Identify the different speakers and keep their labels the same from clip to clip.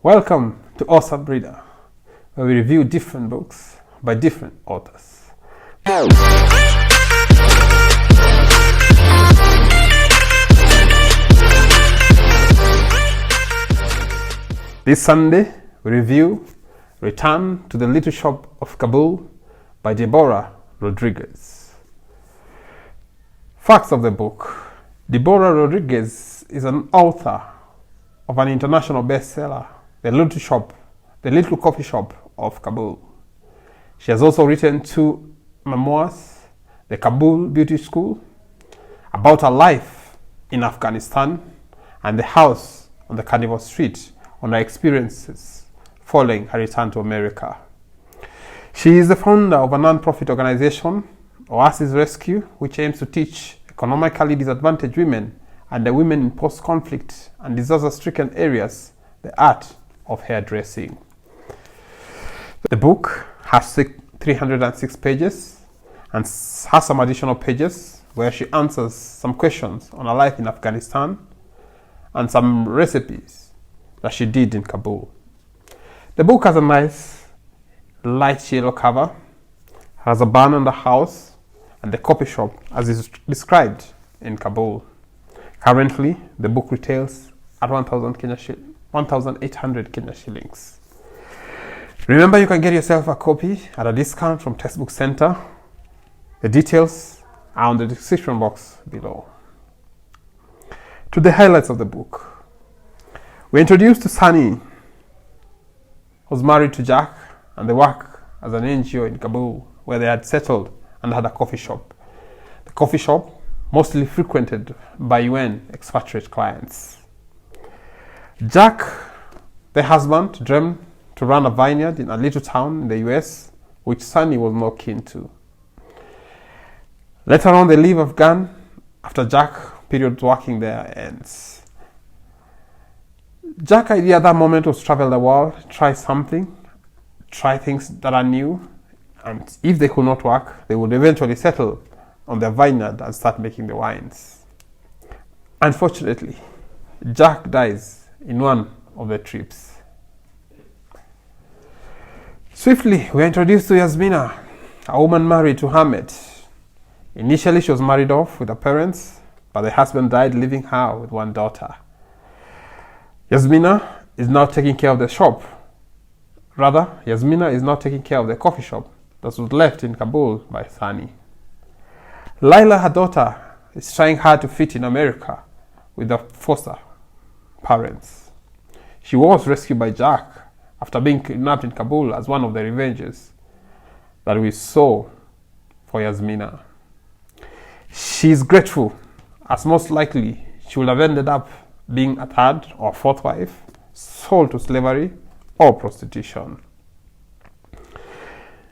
Speaker 1: Welcome to Awesome Reader, where we review different books by different authors. This Sunday, we review Return to the Little Shop of Kabul by Deborah Rodriguez. Facts of the book. Deborah Rodriguez is an author of an international bestseller, The Little Coffee Shop of Kabul. She has also written 2 memoirs, The Kabul Beauty School, about her life in Afghanistan, and The House on the Carnival Street, on her experiences following her return to America. She is the founder of a non-profit organization, Oasis Rescue, which aims to teach economically disadvantaged women and the women in post-conflict and disaster-stricken areas the art of hairdressing. The book has 306 pages and has some additional pages where she answers some questions on her life in Afghanistan and some recipes that she did in Kabul. The book has a nice light yellow cover, has a barn on the house and the coffee shop as is described in Kabul. Currently, the book retails at 1,800 Kenya shillings. Remember, you can get yourself a copy at a discount from Textbook Center. The details are on the description box below. To the highlights of the book. We're introduced to Sunny, who was married to Jack, and they work as an NGO in Kabul, where they had settled and had a coffee shop. The coffee shop mostly frequented by UN expatriate clients. Jack, the husband, dreamed to run a vineyard in a little town in the US, which Sunny was more keen to. Later on, they leave Afghan after Jack's period working there ends. Jack's idea at that moment was to travel the world, try things that are new, and if they could not work, they would eventually settle on their vineyard and start making the wines. Unfortunately, Jack dies in one of the trips. Swiftly, we are introduced to Yasmina, a woman married to Ahmed. Initially, she was married off with her parents, but the husband died, leaving her with one daughter. Yasmina is now taking care of the shop. Rather, Yasmina is now taking care of the coffee shop that was left in Kabul by Thani. Laila, her daughter, is trying hard to fit in America with the foster parents. She was rescued by Jack after being kidnapped in Kabul as one of the revenges that we saw for Yasmina. She is grateful, as most likely she would have ended up being a 3rd or 4th wife, sold to slavery or prostitution.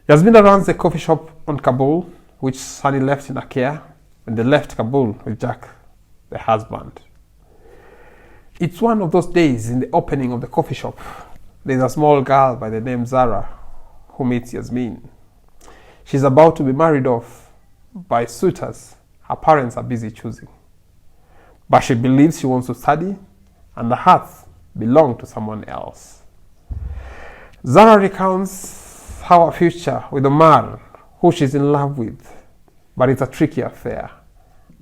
Speaker 1: Yasmina runs the coffee shop on Kabul, which Sunny left in her care when they left Kabul with Jack, the husband. It's one of those days in the opening of the coffee shop. There's a small girl by the name Zara who meets Yasmin. She's about to be married off by suitors her parents are busy choosing. But she believes she wants to study and the hearth belongs to someone else. Zara recounts how her future with Omar, who she's in love with, but it's a tricky affair,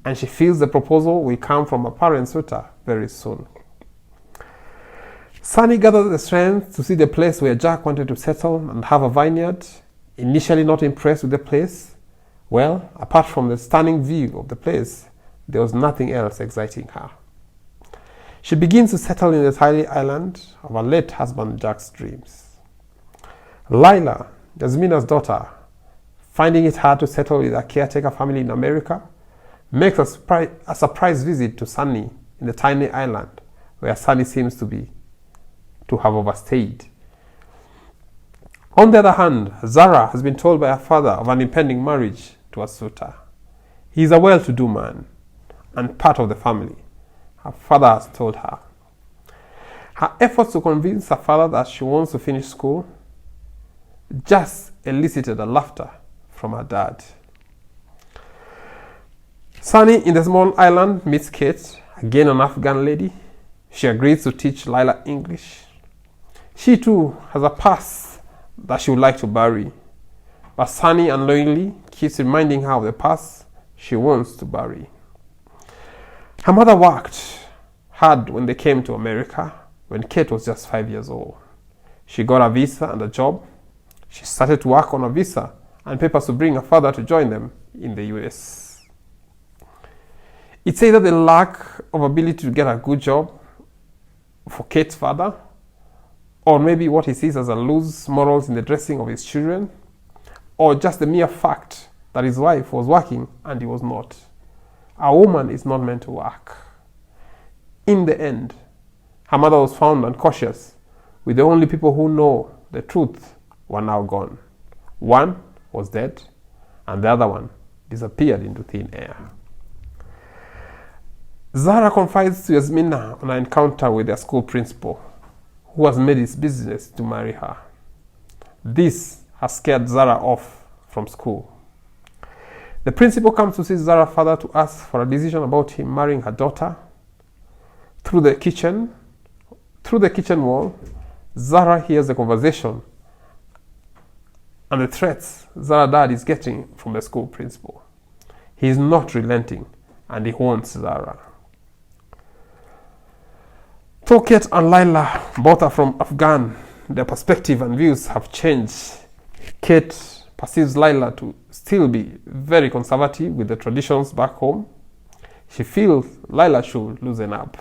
Speaker 1: and she feels the proposal will come from a parent suitor very soon. Sunny gathers the strength to see the place where Jack wanted to settle and have a vineyard. Initially not impressed with the place, well, apart from the stunning view of the place, there was nothing else exciting her. She begins to settle in the tiny island of her late husband Jack's dreams. Laila, Yasmina's daughter, finding it hard to settle with a caretaker family in America, makes a surprise visit to Sunny in the tiny island where Sunny seems to have overstayed. On the other hand, Zara has been told by her father of an impending marriage to a suitor. He is a well-to-do man and part of the family, her father has told her. Her efforts to convince her father that she wants to finish school just elicited a laughter from her dad. Sunny in the small island meets Kate, again an Afghan lady. She agrees to teach Lila English. She too has a past that she would like to bury, but Sunny unknowingly keeps reminding her of the past she wants to bury. Her mother worked hard when they came to America when Kate was just 5 years old. She got a visa and a job. She started to work on a visa and papers to bring her father to join them in the US. It's either the lack of ability to get a good job for Kate's father, or maybe what he sees as a loose morals in the dressing of his children, or just the mere fact that his wife was working and he was not. A woman is not meant to work. In the end, her mother was found unconscious, with the only people who know the truth were now gone. One was dead, and the other one disappeared into thin air. Zara confides to Yasmina on an encounter with their school principal, who has made it business to marry her. This has scared Zara off from school. The principal comes to see Zara's father to ask for a decision about him marrying her daughter. Through the kitchen wall, Zara hears the conversation and the threats Zara's dad is getting from the school principal. He is not relenting and he wants Zara. Though Kate and Laila both are from Afghan, their perspective and views have changed. Kate perceives Laila to still be very conservative with the traditions back home. She feels Laila should loosen up.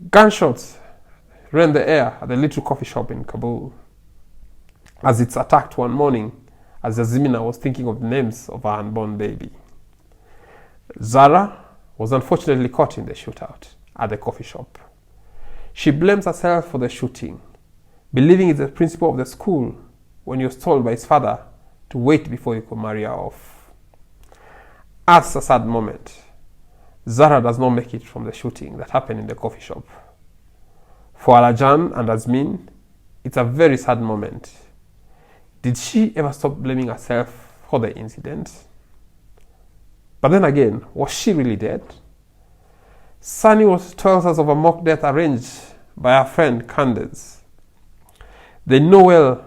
Speaker 1: Gunshots rend the air at the little coffee shop in Kabul as it's attacked one morning as Yasmina was thinking of the names of her unborn baby. Zara was unfortunately caught in the shootout at the coffee shop. She blames herself for the shooting, believing it's the principal of the school when he was told by his father to wait before he could marry her off. As a sad moment, Zara does not make it from the shooting that happened in the coffee shop. For Alajan and Azmin, it's a very sad moment. Did she ever stop blaming herself for the incident? But then again, was she really dead? Sunny tells us of a mock death arranged by her friend Candace. They know well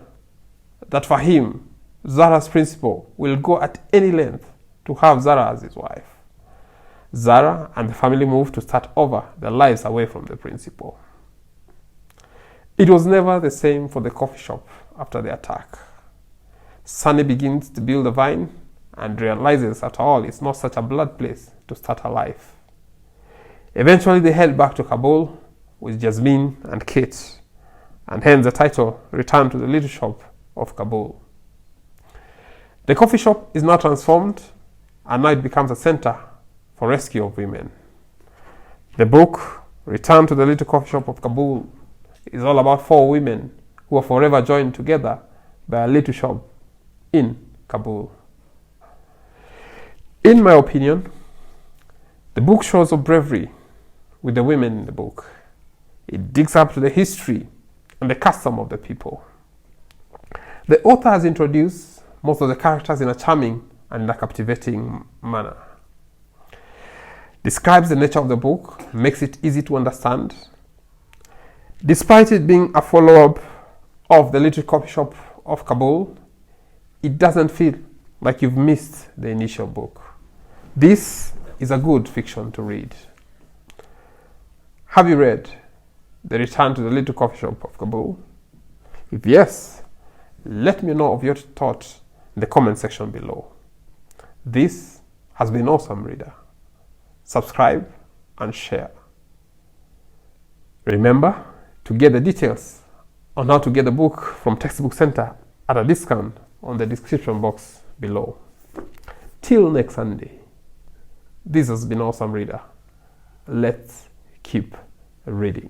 Speaker 1: that for him, Zara's principal will go at any length to have Zara as his wife. Zara and the family move to start over their lives away from the principal. It was never the same for the coffee shop after the attack. Sunny begins to build a vine and realizes after all it's not such a blood place to start her life. Eventually they head back to Kabul with Jasmine and Kate, and hence the title Return to the Little Shop of Kabul. The coffee shop is now transformed and now it becomes a center for rescue of women. The book Return to the Little Coffee Shop of Kabul is all about 4 women who are forever joined together by a little shop in Kabul. In my opinion, the book shows of bravery with the women in the book. It digs up to the history and the custom of the people. The author has introduced most of the characters in a charming and a captivating manner. Describes the nature of the book, makes it easy to understand. Despite it being a follow-up of the Little Coffee Shop of Kabul, it doesn't feel like you've missed the initial book. This is a good fiction to read. Have you read The Return to the Little Coffee Shop of Kabul? If yes, let me know of your thoughts in the comment section below. This has been Awesome Reader. Subscribe and share. Remember to get the details on how to get the book from Textbook Center at a discount on the description box below. Till next Sunday, this has been Awesome Reader. Let's keep reading.